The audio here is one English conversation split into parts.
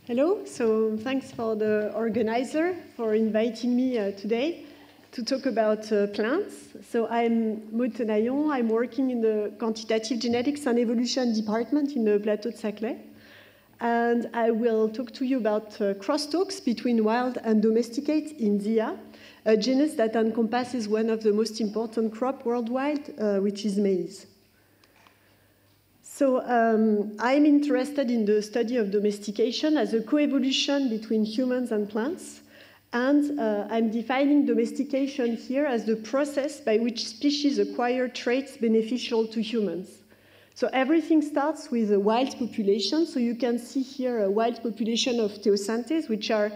Hello, so thanks for the organizer for inviting me today to talk about plants. So I'm Maud Tenaillon. I'm working in the Quantitative Genetics and Evolution department in the Plateau de Saclay. And I will talk to you about crosstalks between wild and domesticate in Zea, a genus that encompasses one of the most important crops worldwide, which is maize. So I'm interested in the study of domestication as a coevolution between humans and plants. And I'm defining domestication here as the process by which species acquire traits beneficial to humans. So everything starts with a wild population. So you can see here a wild population of Teosanthes, which are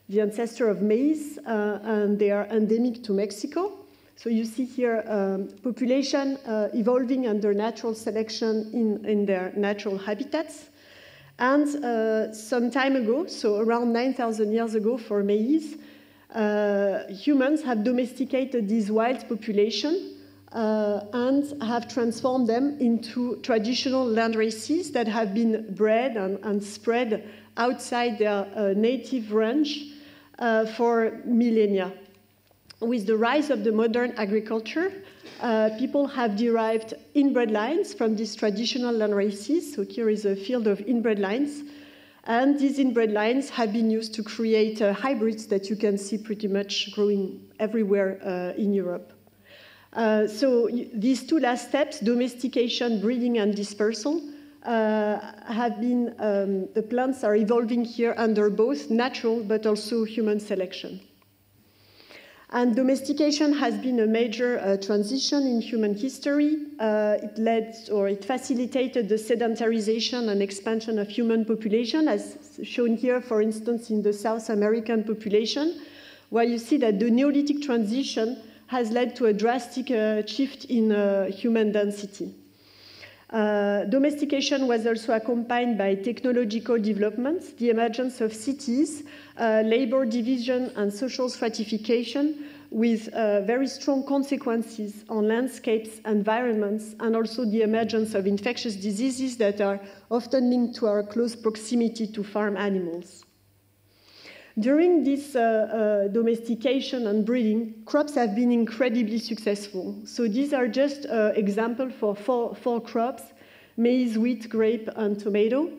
the ancestor of maize, and they are endemic to Mexico. So you see here population evolving under natural selection in their natural habitats. And some time ago, so around 9,000 years ago for maize, humans have domesticated this wild population and have transformed them into traditional land races that have been bred and spread outside their native range for millennia. With the rise of the modern agriculture, people have derived inbred lines from these traditional land races. So here is a field of inbred lines. And these inbred lines have been used to create hybrids that you can see pretty much growing everywhere in Europe. So these two last steps, domestication, breeding, and dispersal, have been, the plants are evolving here under both natural but also human selection. And domestication has been a major transition in human history. It facilitated the sedentarization and expansion of human population, as shown here, for instance, in the South American population, where you see that the Neolithic transition has led to a drastic shift in human density. Domestication was also accompanied by technological developments, the emergence of cities, labor division, and social stratification, with very strong consequences on landscapes, environments, and also the emergence of infectious diseases that are often linked to our close proximity to farm animals. During this domestication and breeding, crops have been incredibly successful. So these are just examples for four crops: maize, wheat, grape, and tomato.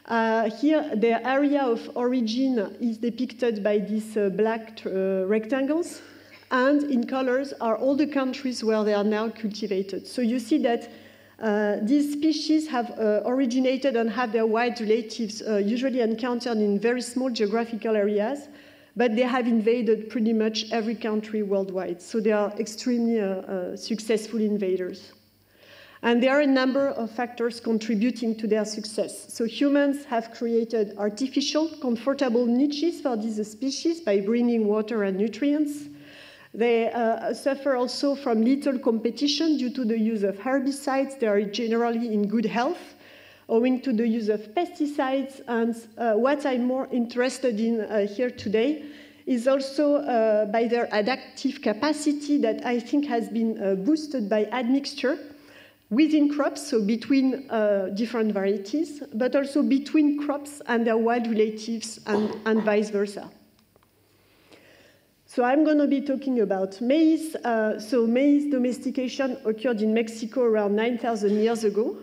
Here, the area of origin is depicted by these black rectangles, and in colors are all the countries where they are now cultivated. So you see that these species have originated and have their wild relatives usually encountered in very small geographical areas, but they have invaded pretty much every country worldwide. So they are extremely successful invaders. And there are a number of factors contributing to their success. So humans have created artificial, comfortable niches for these species by bringing water and nutrients. They suffer also from little competition due to the use of herbicides. They are generally in good health, owing to the use of pesticides. And what I'm more interested in here today is also by their adaptive capacity that I think has been boosted by admixture within crops, so between different varieties, but also between crops and their wild relatives and vice versa. So I'm going to be talking about maize. So maize domestication occurred in Mexico around 9,000 years ago.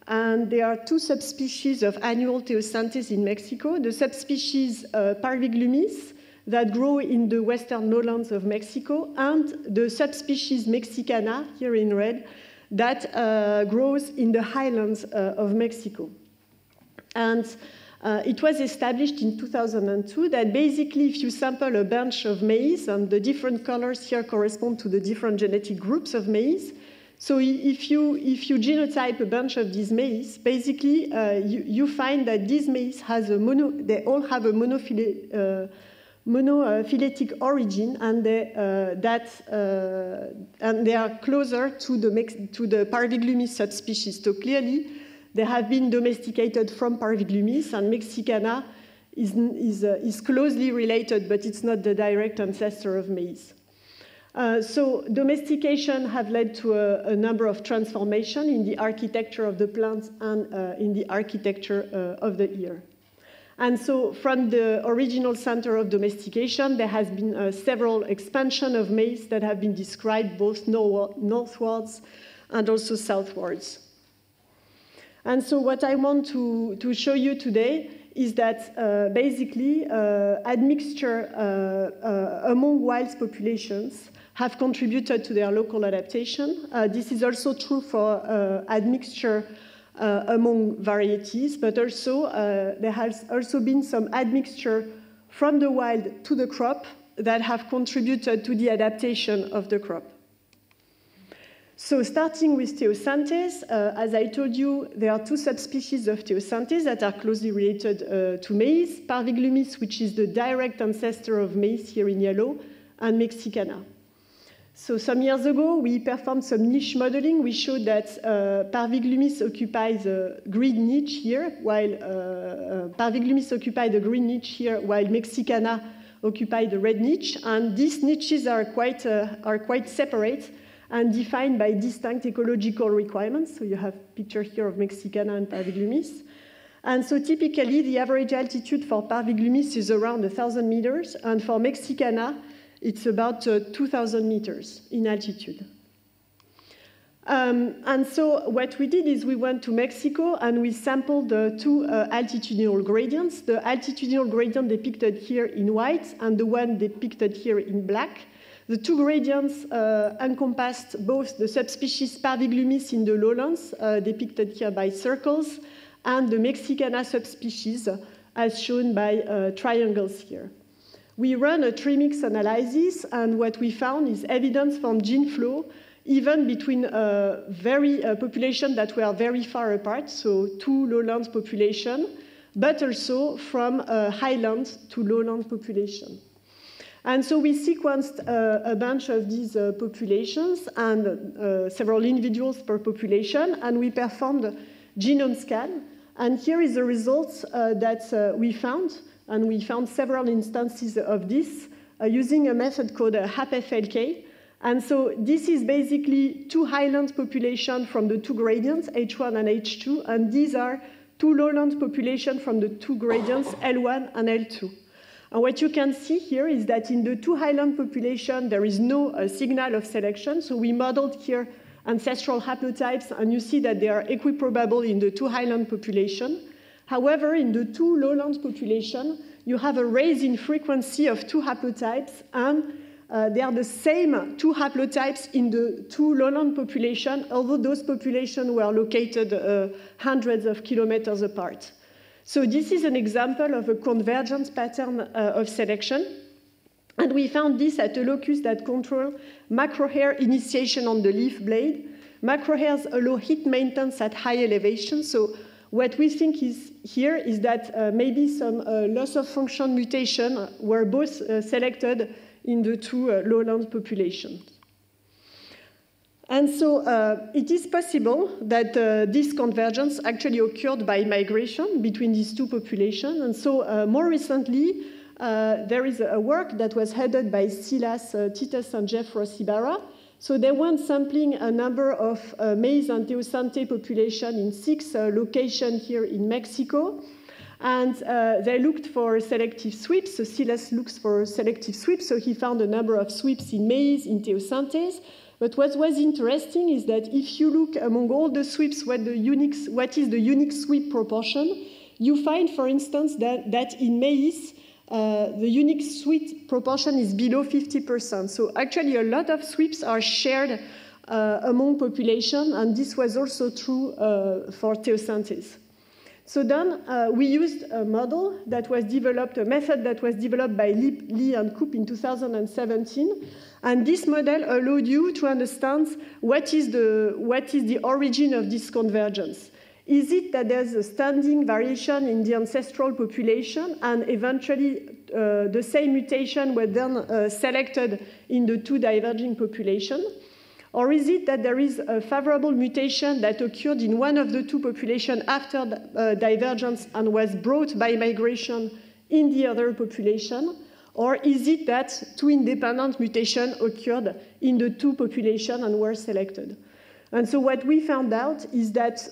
And there are two subspecies of annual Teosanthes in Mexico. The subspecies Parviglumis that grow in the western lowlands of Mexico, and the subspecies Mexicana, here in red, that grows in the highlands of Mexico. And it was established in 2002 that basically if you sample a bunch of maize, and the different colors here correspond to the different genetic groups of maize, so if you genotype a bunch of these maize, basically you find that these maize they all have a monophyletic origin, and they are closer to the Parviglumis subspecies. So clearly, they have been domesticated from Parviglumis, and Mexicana is closely related, but it's not the direct ancestor of maize. So domestication have led to a number of transformations in the architecture of the plants and in the architecture of the ear. And so from the original center of domestication, there has been several expansion of maize that have been described both northwards and also southwards. And so what I want to show you today is that basically admixture among wild populations have contributed to their local adaptation. This is also true for admixture among varieties, but also there has also been some admixture from the wild to the crop that have contributed to the adaptation of the crop. So starting with Teosanthes, as I told you, there are two subspecies of Teosanthes that are closely related to maize, Parviglumis, which is the direct ancestor of maize here in yellow, and Mexicana. So some years ago, we performed some niche modeling. We showed that Parviglumis occupies a green niche here, while Parviglumis occupied a green niche here, while Mexicana occupied the red niche. And these niches are quite separate and defined by distinct ecological requirements. So you have a picture here of Mexicana and Parviglumis. And so typically, the average altitude for Parviglumis is around 1,000 meters, and for Mexicana, it's about 2,000 meters in altitude. And so what we did is we went to Mexico and we sampled the two altitudinal gradients, the altitudinal gradient depicted here in white and the one depicted here in black. The two gradients encompassed both the subspecies Parviglumis in the lowlands, depicted here by circles, and the Mexicana subspecies, as shown by triangles here. We ran a tree-mix analysis, and what we found is evidence from gene flow, even between populations that were very far apart, so two lowland populations, but also from highland to lowland population. And so we sequenced a bunch of these populations and several individuals per population, and we performed genome scan. And here is the results that we found. And we found several instances of this using a method called HAPFLK. And so this is basically two highland populations from the two gradients, H1 and H2, and these are two lowland populations from the two gradients, L1 and L2. And what you can see here is that in the two highland populations, there is no signal of selection. So we modeled here ancestral haplotypes, and you see that they are equiprobable in the two highland populations. However, in the two lowland populations, you have a raise in frequency of two haplotypes, and they are the same two haplotypes in the two lowland populations, although those populations were located hundreds of kilometers apart. So this is an example of a convergence pattern of selection. And we found this at a locus that controls macrohair initiation on the leaf blade. Macrohairs allow heat maintenance at high elevation. So what we think is here is that maybe some loss of function mutation were both selected in the two lowland populations. And so it is possible that this convergence actually occurred by migration between these two populations. And so more recently, there is a work that was headed by Silas Titus and Jeff Ross-Ibarra. So they went sampling a number of maize and Teosante population in 6 locations here in Mexico. And they looked for selective sweeps. So Silas looks for selective sweeps. So he found a number of sweeps in maize, in Teosantes. But what was interesting is that if you look among all the sweeps, what is the unique sweep proportion, you find, for instance, that in maize, the unique sweep proportion is below 50%. So actually, a lot of sweeps are shared among population, and this was also true for Teosantes. So then we used a model that was developed, a method that was developed by Lee and Koop in 2017. And this model allowed you to understand what is the origin of this convergence. Is it that there's a standing variation in the ancestral population and eventually the same mutation was then selected in the two diverging populations? Or is it that there is a favorable mutation that occurred in one of the two populations after divergence and was brought by migration in the other population? Or is it that two independent mutations occurred in the two populations and were selected? And so what we found out is that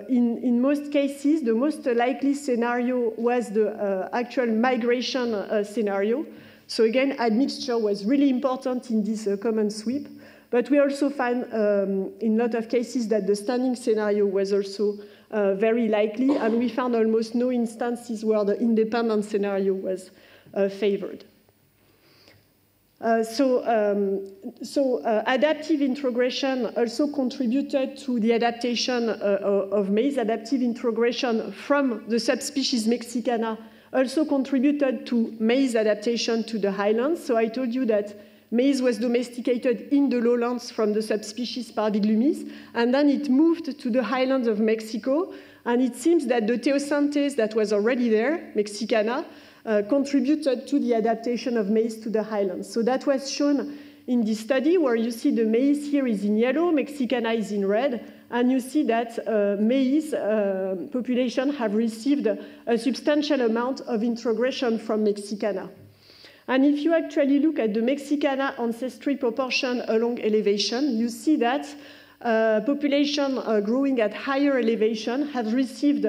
in most cases, the most likely scenario was the actual migration scenario. So again, admixture was really important in this common sweep. But we also find in a lot of cases that the standing scenario was also very likely. And we found almost no instances where the independent scenario was favored. Adaptive introgression also contributed to the adaptation of maize. Adaptive introgression from the subspecies Mexicana also contributed to maize adaptation to the highlands. So I told you that maize was domesticated in the lowlands from the subspecies Parviglumis, and then it moved to the highlands of Mexico. And it seems that the Teosanthes that was already there, Mexicana, contributed to the adaptation of maize to the highlands. So that was shown in this study where you see the maize here is in yellow, Mexicana is in red, and you see that maize population have received a substantial amount of introgression from Mexicana. And if you actually look at the Mexicana ancestry proportion along elevation, you see that population growing at higher elevation have received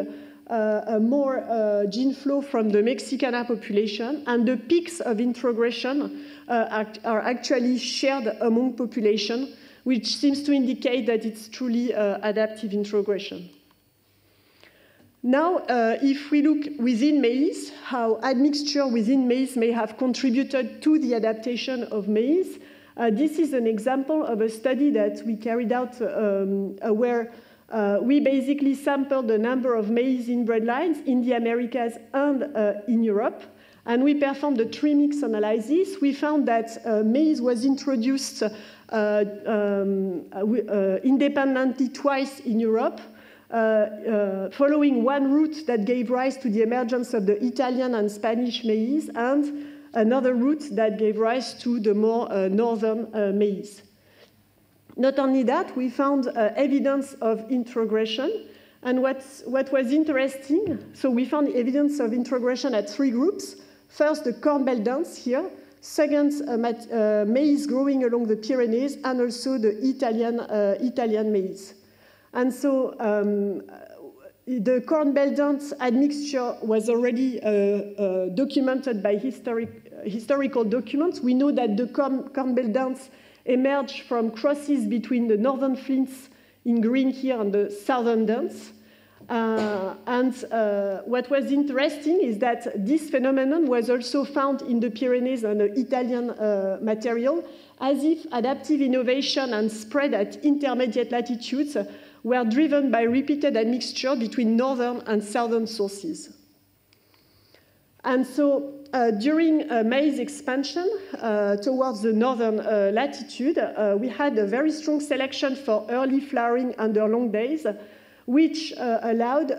more gene flow from the Mexicana population, and the peaks of introgression are actually shared among population, which seems to indicate that it's truly adaptive introgression. Now, if we look within maize, how admixture within maize may have contributed to the adaptation of maize, this is an example of a study that we carried out where we basically sampled the number of maize inbred lines in the Americas and in Europe, and we performed a tree-mix analysis. We found that maize was introduced independently twice in Europe, following one route that gave rise to the emergence of the Italian and Spanish maize, and another route that gave rise to the more northern maize. Not only that, we found evidence of introgression. And what was interesting, so we found evidence of introgression at three groups. First, the corn belt dance here. Second, maize growing along the Pyrenees, and also the Italian maize. And so the corn belt dance admixture was already documented by historical documents. We know that the corn belt dance emerged from crosses between the northern flints in green here and the southern dance. What was interesting is that this phenomenon was also found in the Pyrenees and the Italian material, as if adaptive innovation and spread at intermediate latitudes were driven by repeated admixture between northern and southern sources. And so during maize expansion towards the northern latitude, we had a very strong selection for early flowering under long days, which allowed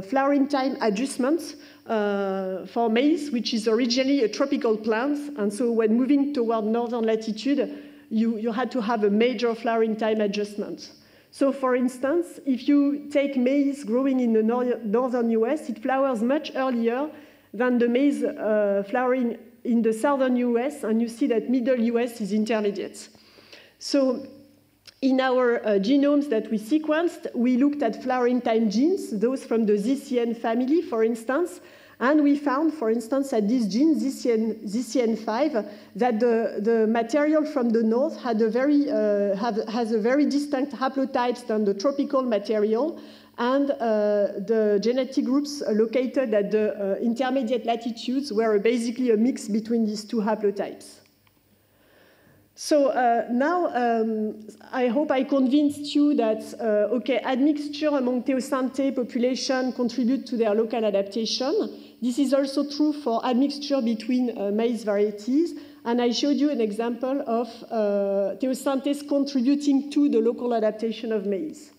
flowering time adjustments for maize, which is originally a tropical plant. And so when moving toward northern latitude, you had to have a major flowering time adjustment. So for instance, if you take maize growing in the northern US, it flowers much earlier than the maize flowering in the southern US, and you see that middle US is intermediate. So in our genomes that we sequenced, we looked at flowering time genes, those from the ZCN family, for instance, and we found, for instance, at this gene, ZCN5, that the material from the north had has a very distinct haplotypes than the tropical material, and the genetic groups located at the intermediate latitudes were basically a mix between these two haplotypes. So now I hope I convinced you that, okay, admixture among Teosinte population contribute to their local adaptation. This is also true for admixture between maize varieties. And I showed you an example of Teosinte contributing to the local adaptation of maize.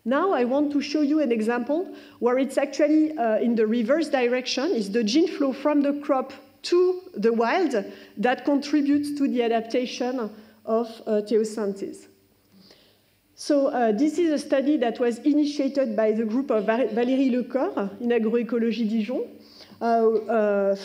Now I want to show you an example where it's actually in the reverse direction. It's the gene flow from the crop to the wild that contributes to the adaptation of Teosinte. So this is a study that was initiated by the group of Valérie Lecor in Agroécologie Dijon.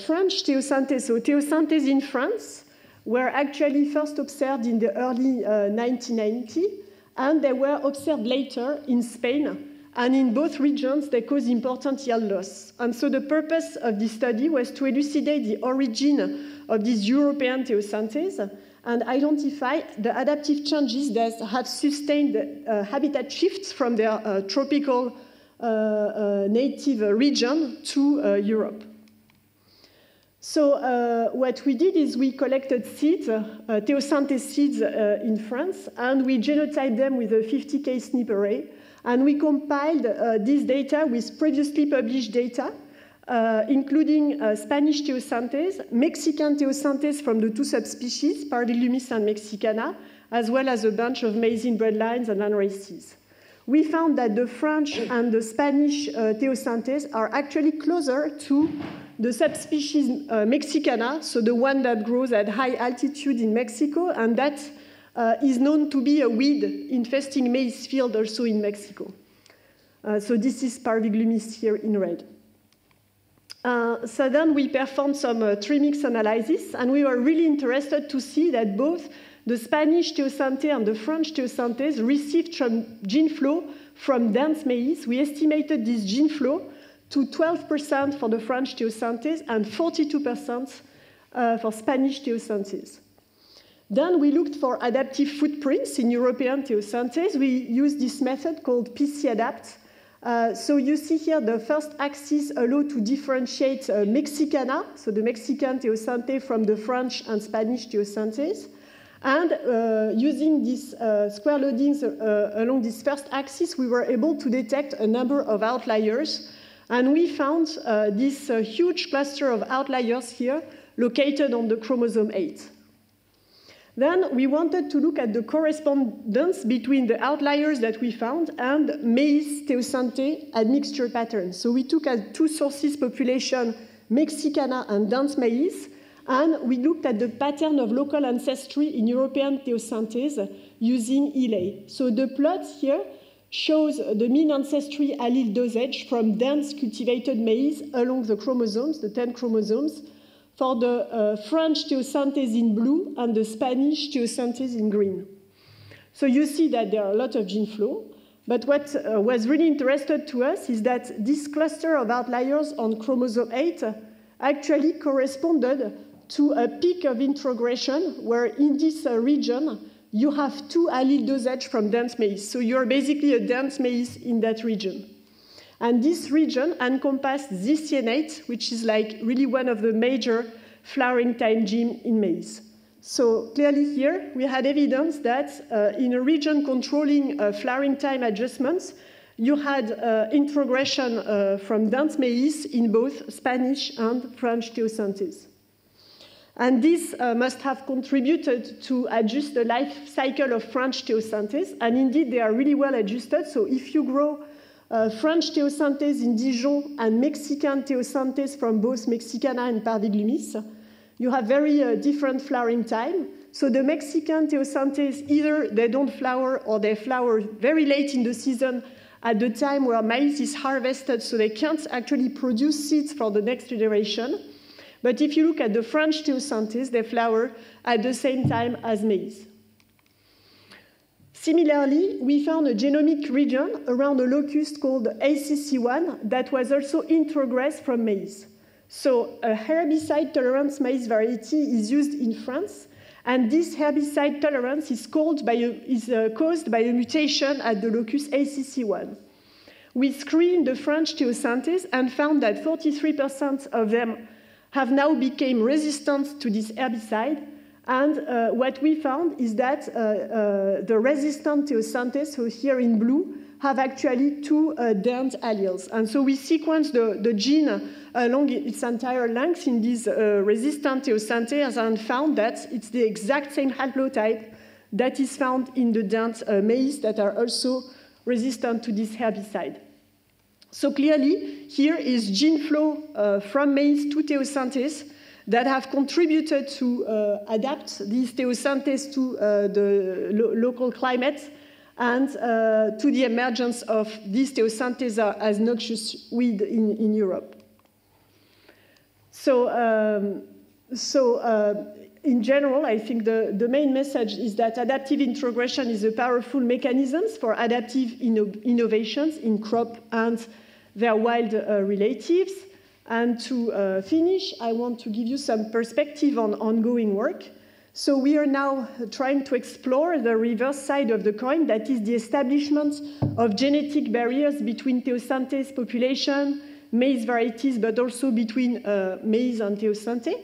French Teosinte, so Teosinte in France, were actually first observed in the early 1990. and they were observed later in Spain. And in both regions, they cause important yield loss. And so the purpose of this study was to elucidate the origin of these European teosynthese and identify the adaptive changes that have sustained habitat shifts from their tropical native region to Europe. So what we did is we collected seeds, teosynthese seeds in France, and we genotyped them with a 50K SNP array. And we compiled this data with previously published data, including Spanish teosynthese, Mexican teosynthese from the two subspecies, Parviglumis and mexicana, as well as a bunch of maize inbred lines and landraces. We found that the French and the Spanish teosynthese are actually closer to the subspecies mexicana, so the one that grows at high altitude in Mexico, and that is known to be a weed infesting maize field also in Mexico. So this is Parviglumis here in red. So then we performed some tree mix analysis, and we were really interested to see that both the Spanish teosynthese and the French teosynthese received gene flow from dense maize. We estimated this gene flow to 12% for the French teosynthese and 42% for Spanish teosynthese. Then we looked for adaptive footprints in European teosynthese. We used this method called PC-Adapt. So you see here the first axis allows to differentiate Mexicana, so the Mexican teosynthese from the French and Spanish teosynthese. And using these square loadings along this first axis, we were able to detect a number of outliers. And we found this huge cluster of outliers here located on the chromosome 8. Then we wanted to look at the correspondence between the outliers that we found and maize teosynthese admixture patterns. So we took as two sources population, Mexicana and dense maize, and we looked at the pattern of local ancestry in European teosynthese using ELAY. So the plot here shows the mean ancestry allele dosage from dense cultivated maize along the chromosomes, the 10 chromosomes, for the French teosynthese in blue and the Spanish teosynthese in green. So you see that there are a lot of gene flow, but what was really interesting to us is that this cluster of outliers on chromosome 8 actually corresponded to a peak of introgression where in this region you have 2 allele dosage from dense maize. So you're basically a dense maize in that region. And this region encompassed ZCN8, which is like really one of the major flowering time genes in maize. So clearly here, we had evidence that in a region controlling flowering time adjustments, you had introgression from dense maize in both Spanish and French teosynthese. And this must have contributed to adjust the life cycle of French teosynthese. And indeed, they are really well adjusted. So if you grow French teosynthese in Dijon and Mexican teosynthese from both Mexicana and Parviglumis, you have very different flowering time. So the Mexican teosynthese, either they don't flower or they flower very late in the season at the time where maize is harvested, so they can't actually produce seeds for the next generation. But if you look at the French teosynthese, they flower at the same time as maize. Similarly, we found a genomic region around a locus called ACC1 that was also introgressed from maize. So a herbicide tolerance maize variety is used in France, and this herbicide tolerance is caused by a mutation at the locus ACC1. We screened the French teosynthese and found that 43% of them have now become resistant to this herbicide. And what we found is that the resistant teosynthese, so here in blue, have actually 2 dense alleles. And so we sequenced the gene along its entire length in these resistant teosynthese and found that it's the exact same haplotype that is found in the dense maize that are also resistant to this herbicide. So clearly, here is gene flow from maize to teosynthese that have contributed to adapt these teosynthese to the local climate and to the emergence of these teosynthese as noxious weed in Europe. So in general, I think the main message is that adaptive introgression is a powerful mechanism for adaptive innovations in crop and their wild relatives. And to finish, I want to give you some perspective on ongoing work. So we are now trying to explore the reverse side of the coin, that is the establishment of genetic barriers between Teosinte population, maize varieties, but also between maize and Teosinte.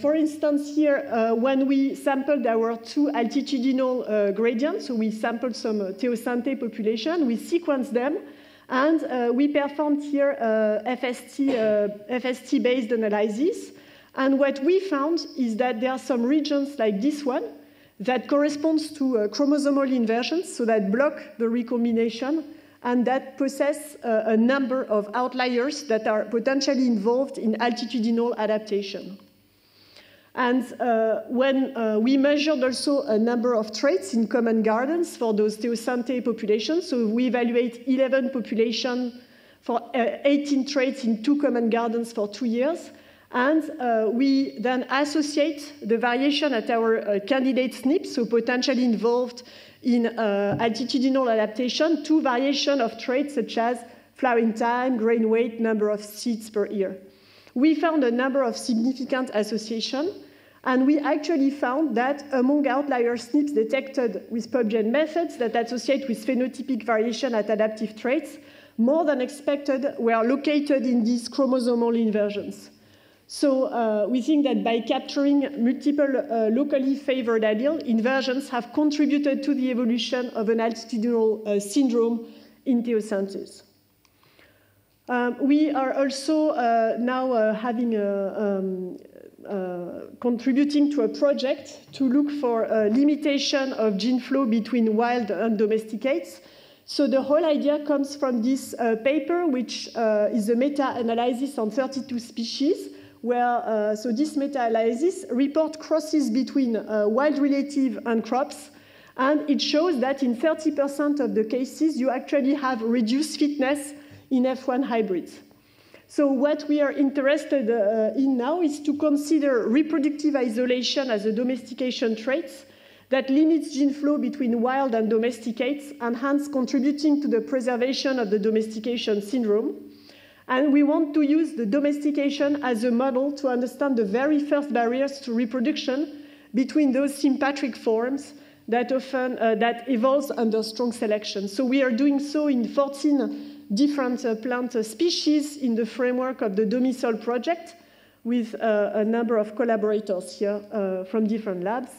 For instance, here, when we sampled our 2 altitudinal gradients, so we sampled some Teosinte population, we sequenced them, and we performed here FST-based analysis. And what we found is that there are some regions like this one that corresponds to chromosomal inversions, so that block the recombination, and that possess a number of outliers that are potentially involved in altitudinal adaptation. And when we measured also a number of traits in common gardens for those Teosinte populations, so we evaluate 11 populations for 18 traits in 2 common gardens for 2 years, and we then associate the variation at our candidate SNP, so potentially involved in altitudinal adaptation, to variation of traits such as flowering time, grain weight, number of seeds per ear. We found a number of significant associations, and we actually found that among outlier SNPs detected with PubGen methods that associate with phenotypic variation at adaptive traits, more than expected were located in these chromosomal inversions. So we think that by capturing multiple locally favored allele, inversions have contributed to the evolution of an altitudinal syndrome in Teosinte. We are also now contributing to a project to look for a limitation of gene flow between wild and domesticates. So the whole idea comes from this paper, which is a meta-analysis on 32 species, where so this meta-analysis report crosses between wild relative and crops, and it shows that in 30% of the cases, you actually have reduced fitness in F1 hybrids. So what we are interested in now is to consider reproductive isolation as a domestication trait that limits gene flow between wild and domesticates, and hence contributing to the preservation of the domestication syndrome. And we want to use the domestication as a model to understand the very first barriers to reproduction between those sympatric forms that often that evolves under strong selection. So we are doing so in 14 different plant species in the framework of the Domisol project, with a number of collaborators here from different labs.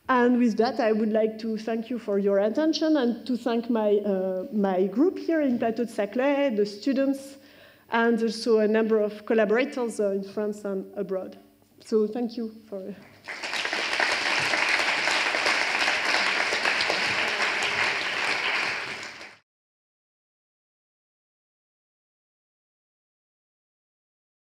And with that, I would like to thank you for your attention, and to thank my group here in Plateau de Saclay, the students, and also a number of collaborators in France and abroad. So thank you for